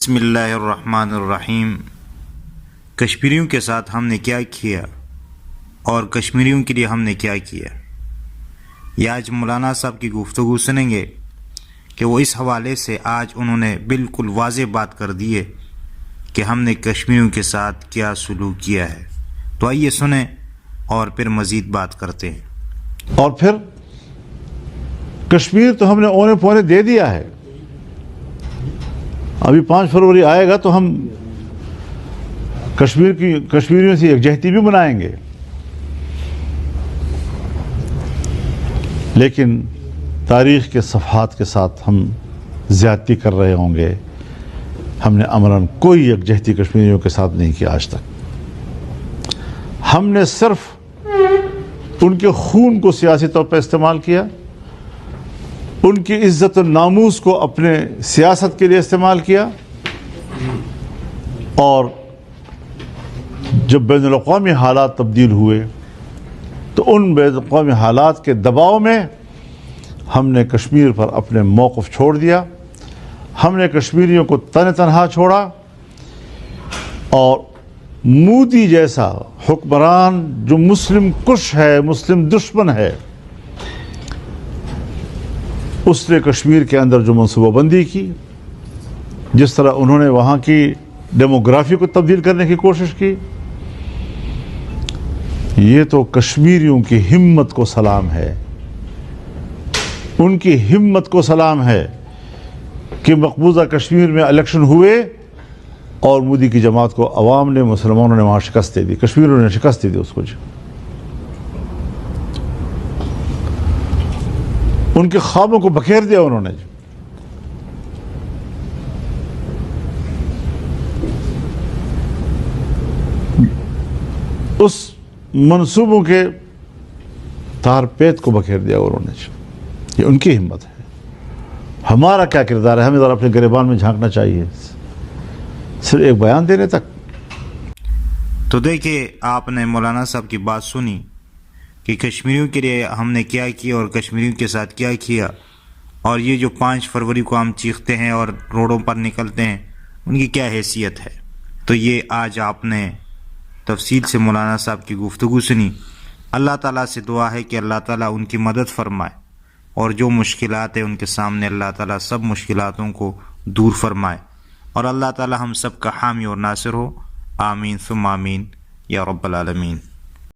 بسم اللہ الرحمن الرحیم۔ کشمیریوں کے ساتھ ہم نے کیا کیا اور کشمیریوں کے لیے ہم نے کیا کیا، یہ آج مولانا صاحب کی گفتگو سنیں گے کہ وہ اس حوالے سے آج انہوں نے بالکل واضح بات کر دی ہے کہ ہم نے کشمیریوں کے ساتھ کیا سلوک کیا ہے۔ تو آئیے سنیں اور پھر مزید بات کرتے ہیں۔ اور پھر کشمیر تو ہم نے اونے پونے دے دیا ہے، ابھی 5 فروری آئے گا تو ہم کشمیریوں سے یکجہتی بھی بنائیں گے، لیکن تاریخ کے صفحات کے ساتھ ہم زیادتی کر رہے ہوں گے۔ ہم نے عملاً کوئی یکجہتی کشمیریوں کے ساتھ نہیں کی آج تک۔ ہم نے صرف ان کے خون کو سیاسی طور پر استعمال کیا، ان کی عزت و ناموس کو اپنے سیاست کے لیے استعمال کیا، اور جب بین الاقوامی حالات تبدیل ہوئے تو ان بین الاقوامی حالات کے دباؤ میں ہم نے کشمیر پر اپنے موقف چھوڑ دیا۔ ہم نے کشمیریوں کو تنہا چھوڑا، اور مودی جیسا حکمران جو مسلم کش ہے، مسلم دشمن ہے، اس نے کشمیر کے اندر جو منصوبہ بندی کی، جس طرح انہوں نے وہاں کی ڈیموگرافی کو تبدیل کرنے کی کوشش کی، یہ تو کشمیریوں کی ہمت کو سلام ہے۔ ان کی ہمت کو سلام ہے کہ مقبوضہ کشمیر میں الیکشن ہوئے اور مودی کی جماعت کو عوام نے، مسلمانوں نے وہاں شکست دے دی، کشمیریوں نے شکست دے دی اس کو۔ ان کے خوابوں کو بکھیر دیا انہوں نے۔ اس منصوبوں کے تار پیت کو بکھیر دیا انہوں نے۔ یہ ان کی ہمت ہے۔ ہمارا کیا کردار ہے؟ ہمیں ذرا اپنے گریبان میں جھانکنا چاہیے، صرف ایک بیان دینے تک۔ تو دیکھیے، آپ نے مولانا صاحب کی بات سنی کہ کشمیریوں کے لیے ہم نے کیا کیا اور کشمیریوں کے ساتھ کیا کیا، اور یہ جو 5 فروری کو ہم چیختے ہیں اور روڈوں پر نکلتے ہیں، ان کی کیا حیثیت ہے۔ تو یہ آج آپ نے تفصیل سے مولانا صاحب کی گفتگو سنی۔ اللہ تعالیٰ سے دعا ہے کہ اللہ تعالیٰ ان کی مدد فرمائے، اور جو مشکلات ہیں ان کے سامنے اللہ تعالیٰ سب مشکلاتوں کو دور فرمائے، اور اللہ تعالیٰ ہم سب کا حامی اور ناصر ہو۔ آمین ثم آمین یا رب العالمین۔